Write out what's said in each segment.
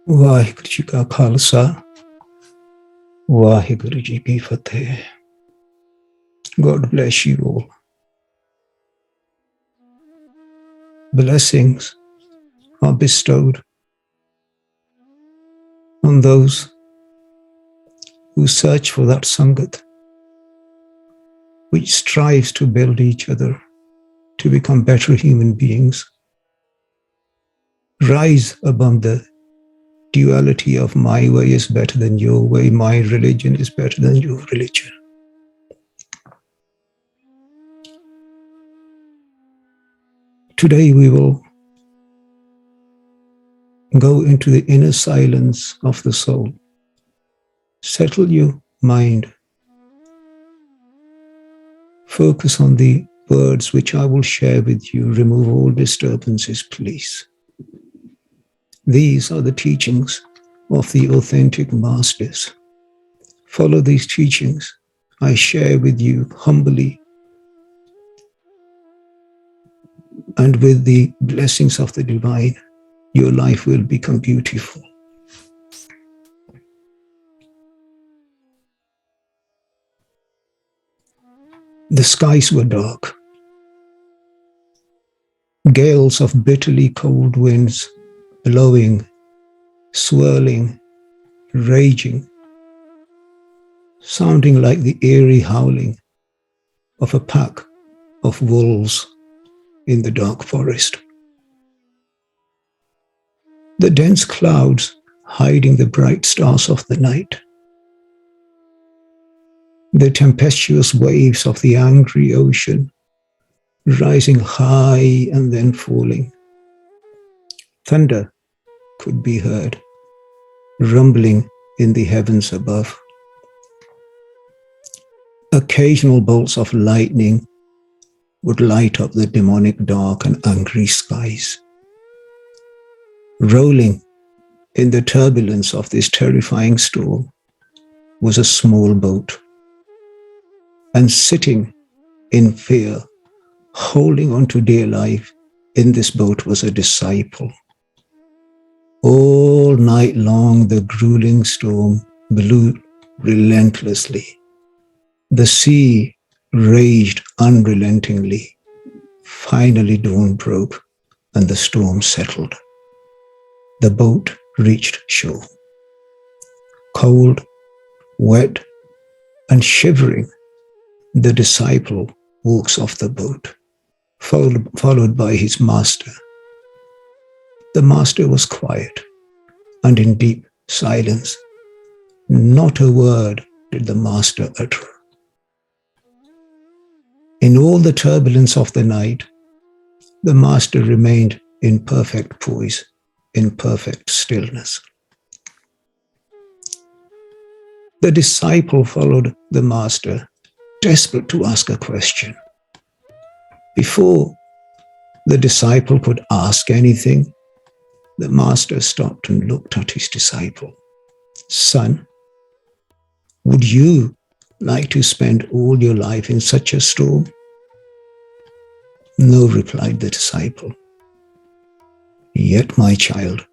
ਵਾਹਿਗੁਰੂ ਜੀ ਕਾ ਖਾਲਸਾ ਵਾਹਿਗੁਰੂ ਜੀ ਕੀ ਫਤਿਹ. God bless you all. Blessings are bestowed on those who search for that Sangat, which strives to build each other to become better human beings. Rise above the duality of my way is better than your way, my religion is better than your religion. Today we will go into the inner silence of the soul. Settle your mind. Focus on the words which I will share with you. Remove all disturbances, please. These are the teachings of the authentic masters. Follow these teachings I share with you humbly, and with the blessings of the divine, your life will become beautiful. The skies were dark. Gales of bitterly cold winds blowing, swirling, raging, sounding like the eerie howling of a pack of wolves in the dark forest. The dense clouds hiding the bright stars of the night. The tempestuous waves of the angry ocean rising high and then falling. Thunder could be heard, rumbling in the heavens above. Occasional bolts of lightning would light up the demonic dark and angry skies. Rolling in the turbulence of this terrifying storm was a small boat, and sitting in fear, holding on to dear life in this boat was a disciple. All night long, the grueling storm blew relentlessly. The sea raged unrelentingly. Finally, dawn broke and the storm settled. The boat reached shore. Cold, wet, and shivering, the disciple walks off the boat, followed by his master. The master was quiet and in deep silence. Not a word did the master utter. In all the turbulence of the night, the master remained in perfect poise, in perfect stillness. The disciple followed the master, desperate to ask a question. Before the disciple could ask anything, the master stopped and looked at his disciple. Son, would you like to spend all your life in such a storm? No, replied the disciple. Yet, my child,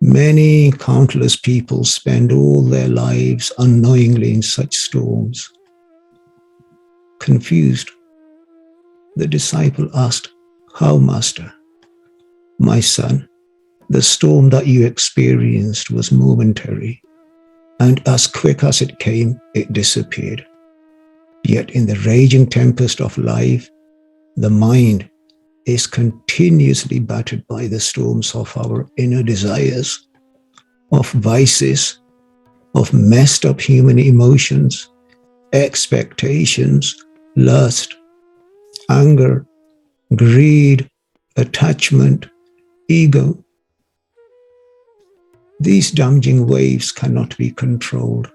many countless people spend all their lives unknowingly in such storms. Confused, the disciple asked, how, master? My son, the storm that you experienced was momentary, and as quick as it came, it disappeared. Yet in the raging tempest of life, the mind is continuously battered by the storms of our inner desires, of vices, of messed up human emotions, expectations, lust, anger, greed, attachment, ego. These damaging waves cannot be controlled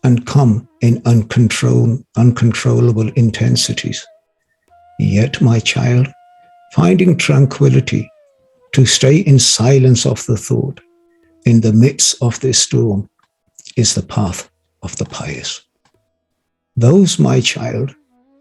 and come in uncontrollable intensities. Yet, my child, finding tranquility to stay in silence of the thought in the midst of this storm is the path of the pious. Those, my child,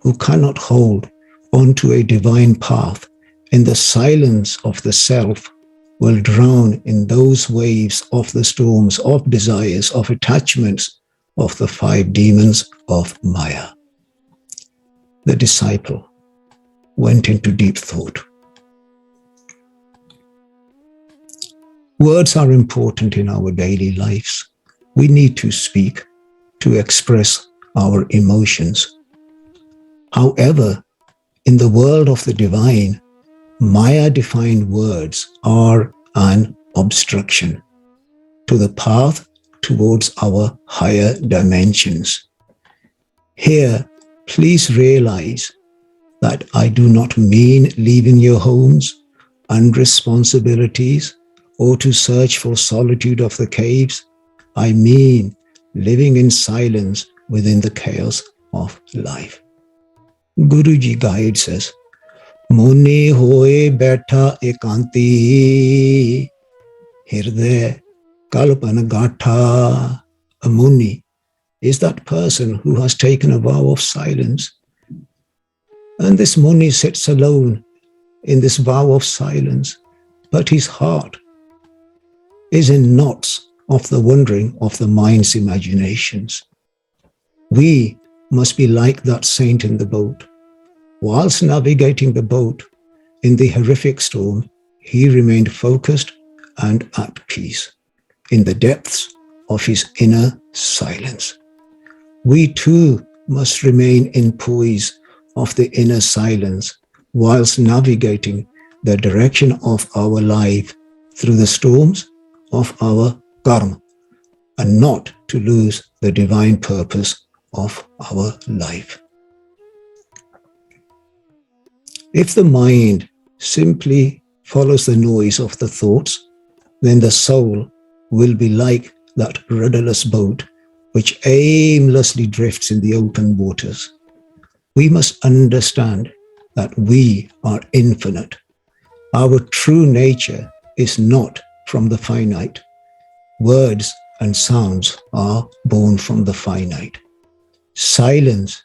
who cannot hold onto a divine path in the silence of the self will drown in those waves of the storms of desires, of attachments, of the 5 demons of Maya. The disciple went into deep thought. Words are important in our daily lives. We need to speak to express our emotions. However, in the world of the divine, Maya-defined words are an obstruction to the path towards our higher dimensions. Here, please realize that I do not mean leaving your homes and responsibilities or to search for solitude of the caves. I mean living in silence within the chaos of life. Guruji guides us. Muni hoye betha ekanti hirde kalpan gatha. A muni is that person who has taken a vow of silence. And this muni sits alone in this vow of silence, but his heart is in knots of the wandering of the mind's imaginations. We must be like that saint in the boat. Whilst navigating the boat in the horrific storm, he remained focused and at peace in the depths of his inner silence. We too must remain in poise of the inner silence whilst navigating the direction of our life through the storms of our karma, and not to lose the divine purpose of our life. If the mind simply follows the noise of the thoughts, then the soul will be like that rudderless boat which aimlessly drifts in the open waters. We must understand that we are infinite. Our true nature is not from the finite. Words and sounds are born from the finite. Silence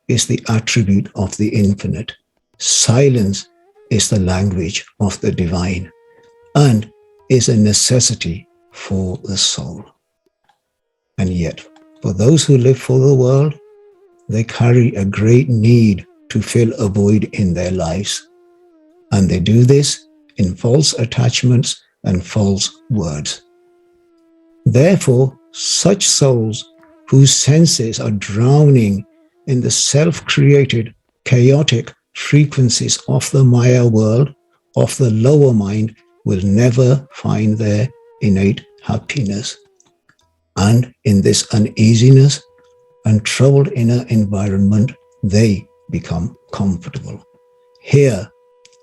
is the attribute of the infinite. Silence is the language of the divine and is a necessity for the soul. And yet, for those who live for the world, they carry a great need to fill a void in their lives. And they do this in false attachments and false words. Therefore, such souls whose senses are drowning in the self-created, chaotic frequencies of the Maya world, of the lower mind, will never find their innate happiness. And in this uneasiness and troubled inner environment, they become comfortable. Here,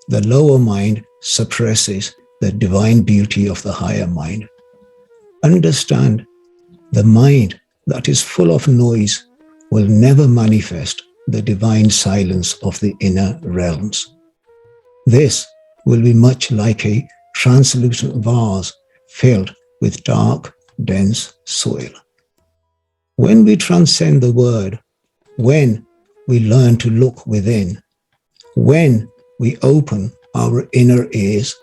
the lower mind suppresses the divine beauty of the higher mind. Understand, the mind that is full of noise will never manifest the divine silence of the inner realms. This will be much like a translucent vase filled with dark, dense soil. When we transcend the word, when we learn to look within, when we open our inner ears,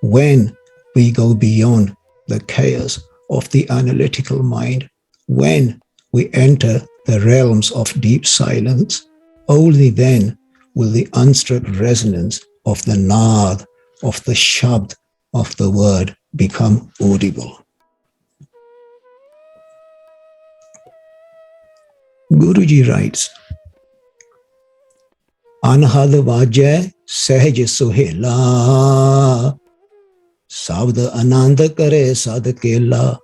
when we go beyond the chaos of the analytical mind, when we enter the realms of deep silence, only then will the unstruck resonance of the naad, of the shabd of the word become audible. Guruji writes, Anhad vajay sahaj suhela, sabd anand kare sad kela,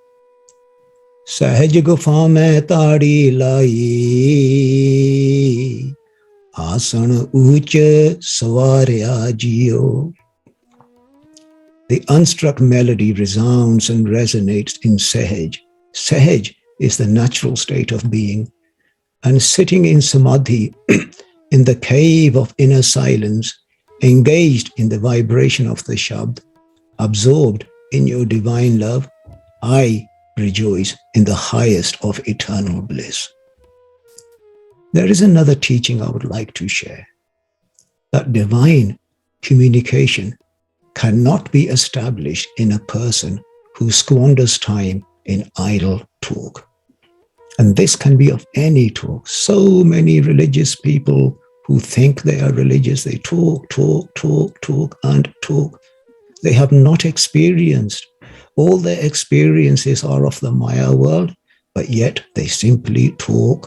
sahaj gufa mein taadi lai, asan uch swarya jiyo. The unstruck melody resounds and resonates in Sahaj. Sahaj is the natural state of being. And sitting in samadhi, in the cave of inner silence, engaged in the vibration of the Shabd, absorbed in your divine love, I rejoice in the highest of eternal bliss. There is another teaching I would like to share, that divine communication cannot be established in a person who squanders time in idle talk. And this can be of any talk. So many religious people who think they are religious, they talk, and talk. They have not experienced. All their experiences are of the Maya world, but yet they simply talk.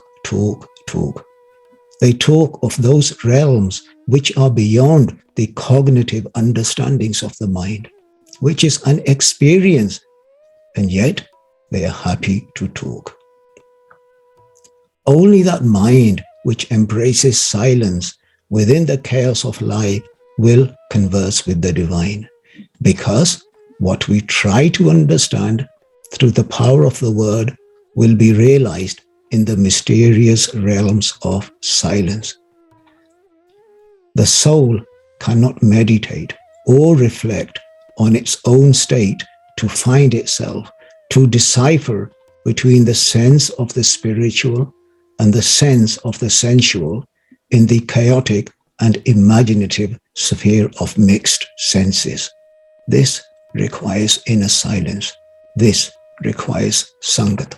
They talk of those realms which are beyond the cognitive understandings of the mind, which is an experience, and yet they are happy to talk. Only that mind which embraces silence within the chaos of life will converse with the divine, because what we try to understand through the power of the word will be realized in the mysterious realms of silence. The soul cannot meditate or reflect on its own state to find itself, to decipher between the sense of the spiritual and the sense of the sensual in the chaotic and imaginative sphere of mixed senses. This requires inner silence. This requires Sangat.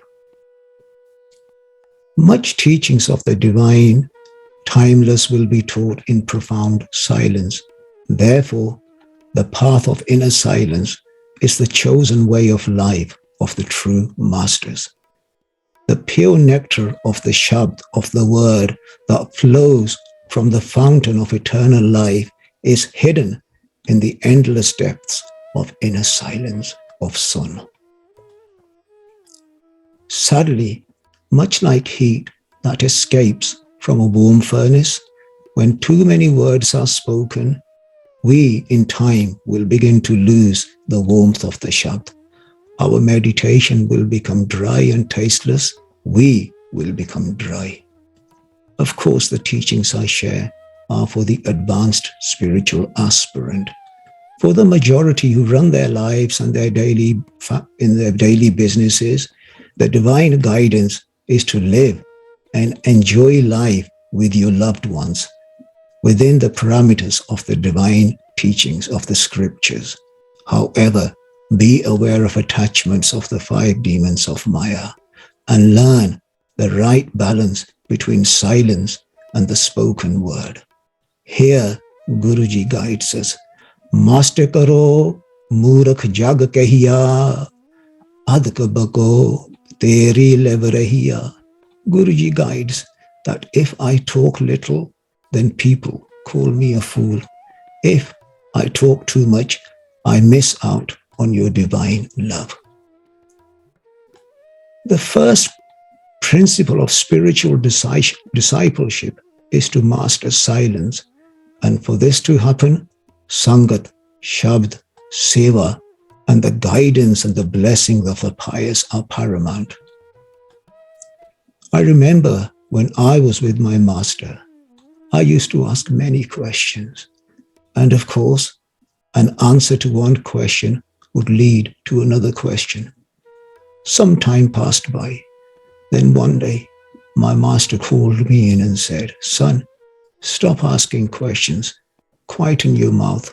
Much teachings of the divine, timeless, will be taught in profound silence. Therefore, the path of inner silence is the chosen way of life of the true masters. The pure nectar of the Shabd, of the word that flows from the fountain of eternal life, is hidden in the endless depths of inner silence of Sun. Sadly, much like heat that escapes from a warm furnace, when too many words are spoken, we in time will begin to lose the warmth of the Shabd. Our meditation will become dry and tasteless. We will become dry. Of course, the teachings I share are for the advanced spiritual aspirant. For the majority who run their lives and in their daily businesses, the divine guidance is to live and enjoy life with your loved ones within the parameters of the divine teachings of the scriptures. However, be aware of attachments of the 5 demons of Maya and learn the right balance between silence and the spoken word. Here, Guruji guides us. Master karo murakh jag kahiya, adk bako teri lev rahiya. Guruji guides that if I talk little, then people call me a fool. If I talk too much, I miss out on your divine love. The first principle of spiritual discipleship is to master silence. And for this to happen, Sangat, Shabd, Seva, and the guidance and the blessing of the pious are paramount. I remember when I was with my master, I used to ask many questions. And of course, an answer to one question would lead to another question. Some time passed by. Then one day, my master called me in and said, "Son, stop asking questions. Quieten your mouth.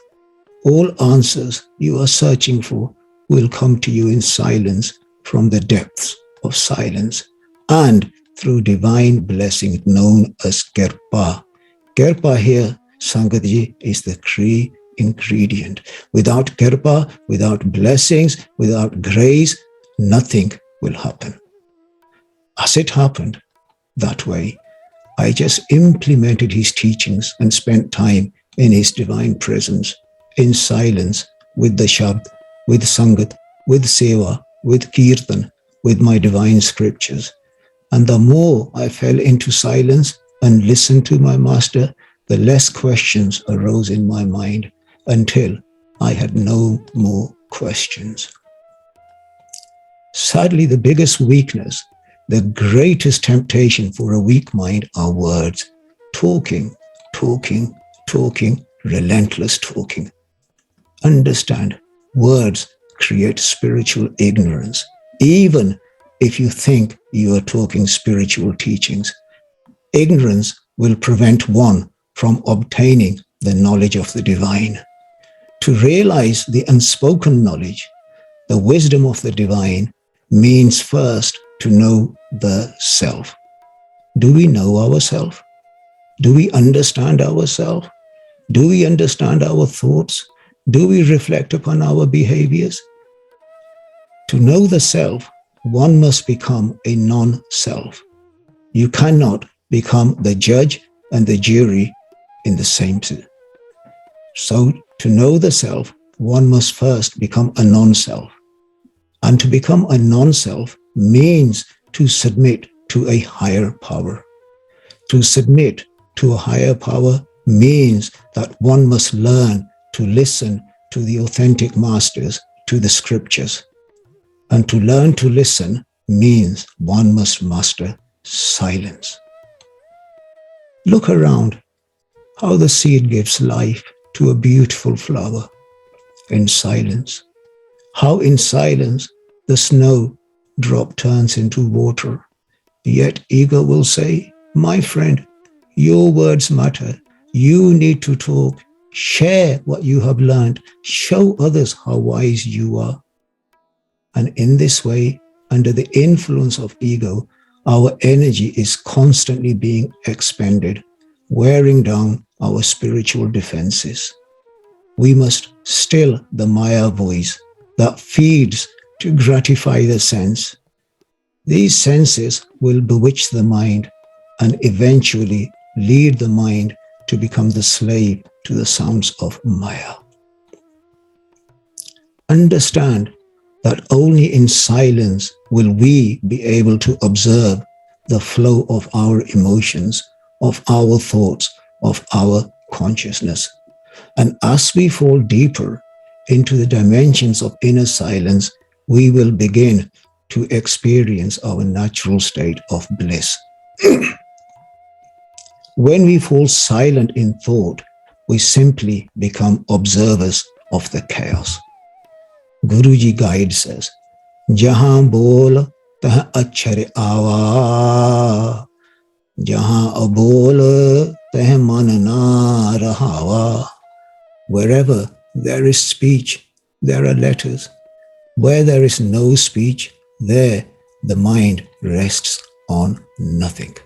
All answers you are searching for will come to you in silence from the depths of silence and through divine blessing known as Kirpa." Kirpa here, Sangatji, is the key ingredient. Without Kirpa, without blessings, without grace, nothing will happen. As it happened that way, I just implemented his teachings and spent time in his divine presence, in silence, with the Shabd, with Sangat, with Seva, with Kirtan, with my divine scriptures. And the more I fell into silence and listened to my master, the less questions arose in my mind until I had no more questions. Sadly, the biggest weakness, the greatest temptation for a weak mind are words. Talking, relentless talking. Understand, words create spiritual ignorance. Even if you think you are talking spiritual teachings, ignorance will prevent one from obtaining the knowledge of the divine. To realize the unspoken knowledge, the wisdom of the divine, means first to know the self. Do we know ourselves? Do we understand ourselves? Do we understand our thoughts? Do we reflect upon our behaviors? To know the self, one must become a non-self. You cannot become the judge and the jury in the same suit. So to know the self, one must first become a non-self. And to become a non-self means to submit to a higher power. To submit to a higher power means that one must learn to listen to the authentic masters, to the scriptures. And to learn to listen means one must master silence. Look around how the seed gives life to a beautiful flower in silence. How in silence the snow drop turns into water. Yet ego will say, my friend, your words matter. You need to talk. Share what you have learned. Show others how wise you are. And in this way, under the influence of ego, our energy is constantly being expended, wearing down our spiritual defenses. We must still the Maya voice that feeds to gratify the sense. These senses will bewitch the mind and eventually lead the mind to become the slave to the sounds of Maya. Understand that only in silence will we be able to observe the flow of our emotions, of our thoughts, of our consciousness. And as we fall deeper into the dimensions of inner silence, we will begin to experience our natural state of bliss. When we fall silent in thought, we simply become observers of the chaos. Guruji guides us, Jahan bol tah achhar awa, Jahan abol tah man na rahawa. Wherever there is speech, there are letters. Where there is no speech, there the mind rests on nothing.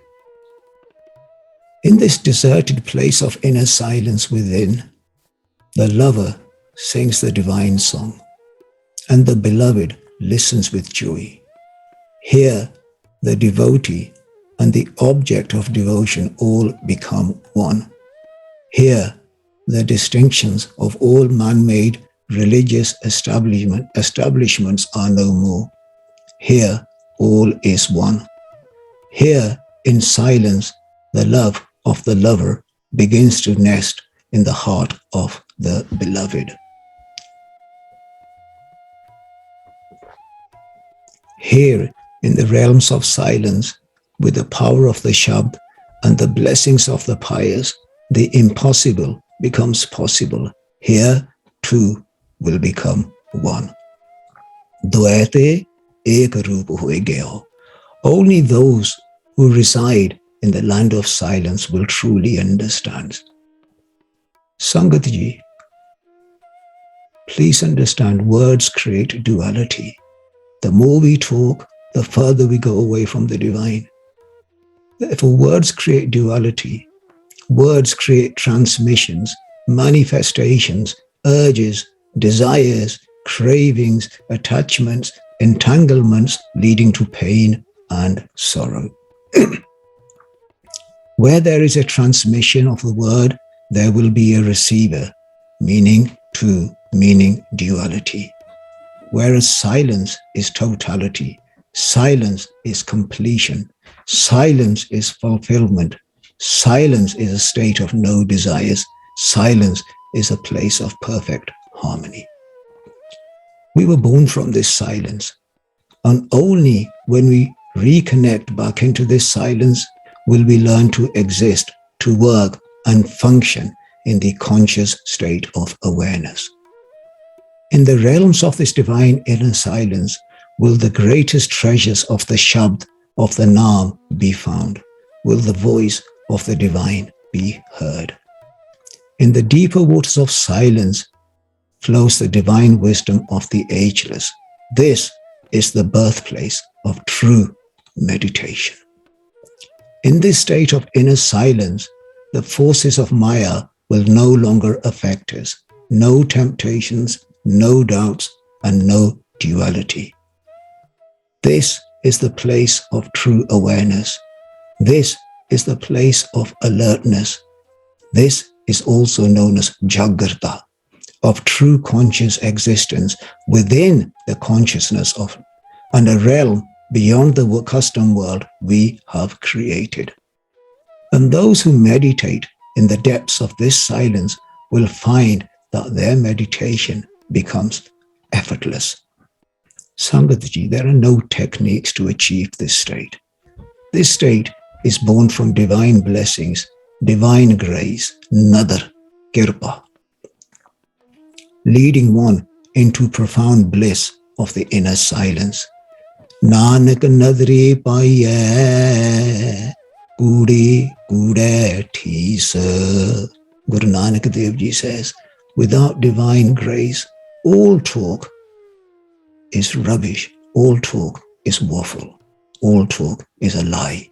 In this deserted place of inner silence within, the lover sings the divine song, and the beloved listens with joy. Here, the devotee and the object of devotion all become one. Here, the distinctions of all man-made religious establishments are no more. Here, all is one. Here, in silence, the love of the lover begins to nest in the heart of the beloved. Here, in the realms of silence, with the power of the Shabd and the blessings of the pious, the impossible becomes possible. Here, two will become one. Dvaite ek roop hoye gaya. Only those who reside in the land of silence will truly understand. Sangat ji, please understand, words create duality. The more we talk, the further we go away from the divine. Therefore, words create duality. Words create transmissions, manifestations, urges, desires, cravings, attachments, entanglements, leading to pain and sorrow. Where there is a transmission of the word, there will be a receiver, meaning two, meaning duality. Whereas silence is totality, silence is completion, silence is fulfillment, silence is a state of no desires, silence is a place of perfect harmony. We were born from this silence, and only when we reconnect back into this silence will we learn to exist, to work and function in the conscious state of awareness. In the realms of this divine inner silence will the greatest treasures of the Shabd, of the Naam be found, will the voice of the divine be heard. In the deeper waters of silence, flows the divine wisdom of the ageless. This is the birthplace of true meditation. In this state of inner silence, the forces of Maya will no longer affect us. No temptations, no doubts, and no duality. This is the place of true awareness. This is the place of alertness. This is also known as Jagrta, of true conscious existence within the consciousness of, and a realm beyond the custom world we have created. And those who meditate in the depths of this silence will find that their meditation becomes effortless. Sangatji, there are no techniques to achieve this state. This state is born from divine blessings, divine grace, nadar, kirpa, leading one into profound bliss of the inner silence. Nanak nadri paiye, kudi kude thisa. Guru Nanak Dev Ji says, without divine grace, all talk is rubbish, all talk is waffle, all talk is a lie.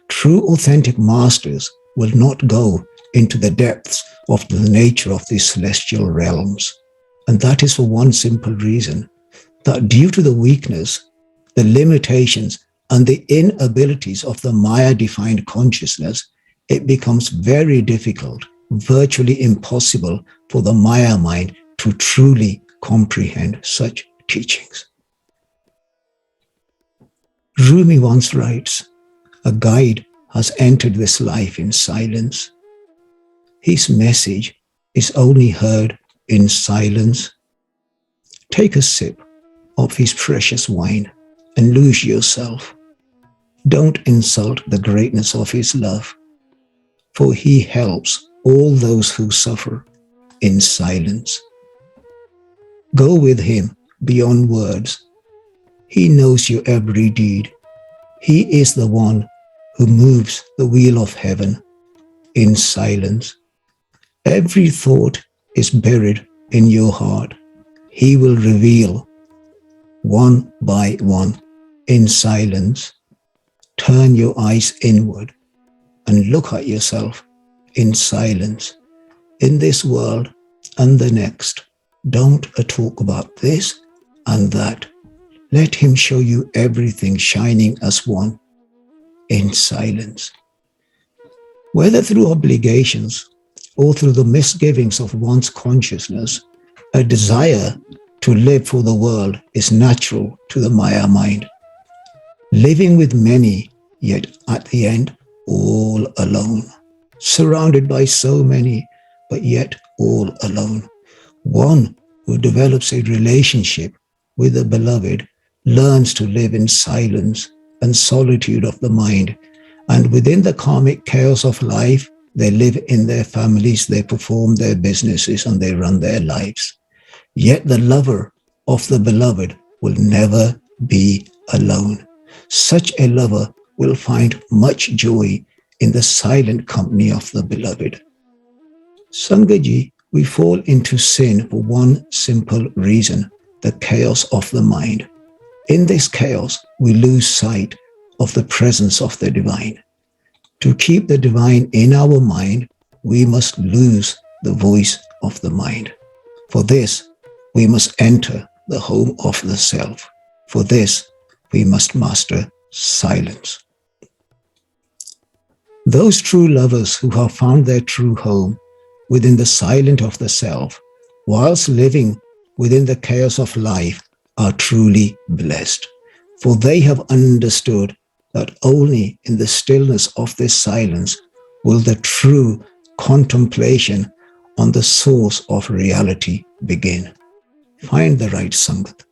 True authentic masters will not go into the depths of the nature of these celestial realms. And that is for one simple reason, that due to the weakness, the limitations, and the inabilities of the Maya-defined consciousness, it becomes very difficult, virtually impossible for the Maya mind to truly comprehend such teachings. Rumi once writes, a guide has entered this life in silence. His message is only heard in silence. Take a sip of his precious wine and lose yourself. Don't insult the greatness of his love, for he helps all those who suffer in silence. Go with him beyond words. He knows your every deed. He is the one who moves the wheel of heaven in silence. Every thought is buried in your heart. He will reveal one by one in silence. Turn your eyes inward and look at yourself in silence. In this world and the next, don't talk about this and that. Let him show you everything shining as one in silence. Whether through obligations or through the misgivings of one's consciousness, a desire to live for the world is natural to the Maya mind. Living with many, yet at the end, all alone. Surrounded by so many, but yet all alone. One who develops a relationship with the beloved learns to live in silence and solitude of the mind. And within the karmic chaos of life, they live in their families, they perform their businesses, and they run their lives. Yet the lover of the beloved will never be alone. Such a lover will find much joy in the silent company of the beloved. Sangaji, we fall into sin for one simple reason, the chaos of the mind. In this chaos, we lose sight of the presence of the divine. To keep the divine in our mind, we must lose the voice of the mind. For this, we must enter the home of the self. For this, we must master silence. Those true lovers who have found their true home within the silence of the self, whilst living within the chaos of life, are truly blessed. For they have understood that only in the stillness of this silence will the true contemplation on the source of reality begin. Find the right Sangat.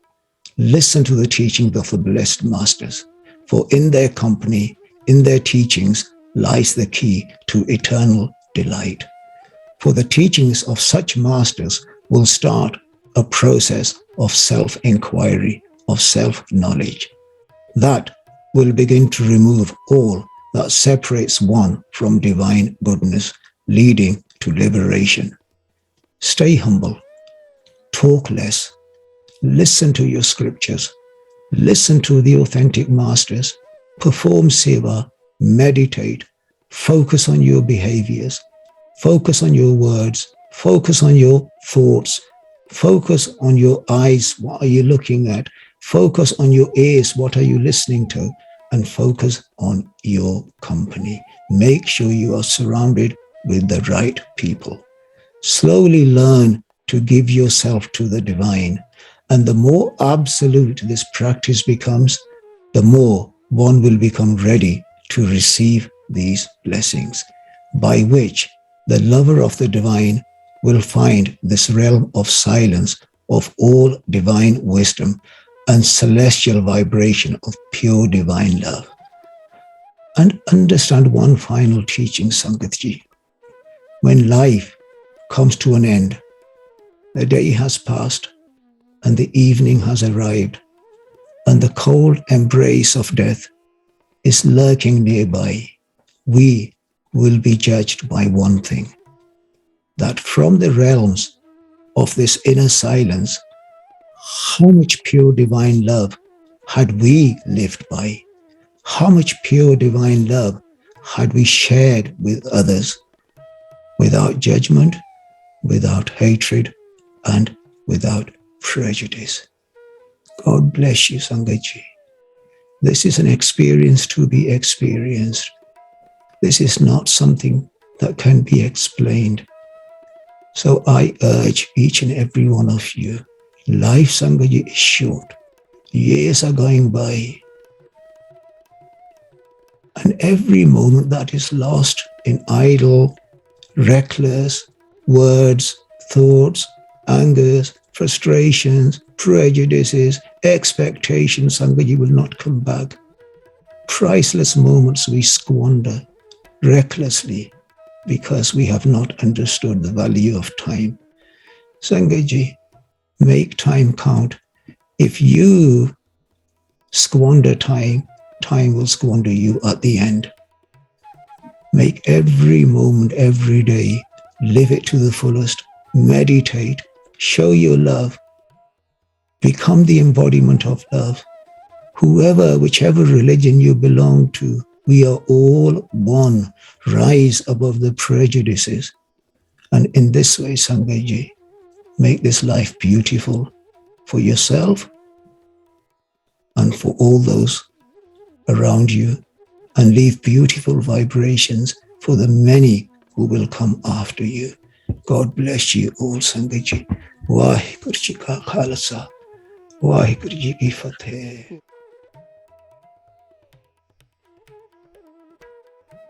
Listen to the teachings of the blessed masters, for in their company, in their teachings, lies the key to eternal delight. For the teachings of such masters will start a process of self-inquiry, of self-knowledge. That will begin to remove all that separates one from divine goodness, leading to liberation. Stay humble. talk less, listen to your scriptures, listen to the authentic masters, perform seva, meditate, focus on your behaviors, focus on your words, focus on your thoughts, focus on your eyes, what are you looking at, focus on your ears, what are you listening to, and focus on your company. Make sure you are surrounded with the right people. Slowly learn to give yourself to the divine. And the more absolute this practice becomes, the more one will become ready to receive these blessings, by which the lover of the divine will find this realm of silence of all divine wisdom and celestial vibration of pure divine love. And understand one final teaching, Sangatji. When life comes to an end, the day has passed and the evening has arrived, and the cold embrace of death is lurking nearby, we will be judged by one thing, that from the realms of this inner silence, how much pure divine love had we lived by? How much pure divine love had we shared with others, without judgment, without hatred, and without prejudice? God bless you, Sangatji. This is an experience to be experienced. This is not something that can be explained. So I urge each and every one of you, life, Sangatji, is short. Years are going by. And every moment that is lost in idle, reckless words, thoughts, angers, frustrations, prejudices, expectations, Sangatji, will not come back. Priceless moments we squander recklessly because we have not understood the value of time. Sangatji, make time count. If you squander time, time will squander you at the end. Make every moment, every day, live it to the fullest. Meditate, show your love, become the embodiment of love. Whichever religion you belong to, we are all one. Rise above the prejudices. And in this way, Sangatji, make this life beautiful for yourself and for all those around you, and leave beautiful vibrations for the many who will come after you. God bless you all, Sangatji. Vaheguru Ji Ka Khalsa, Vaheguru Ji Ki Fateh.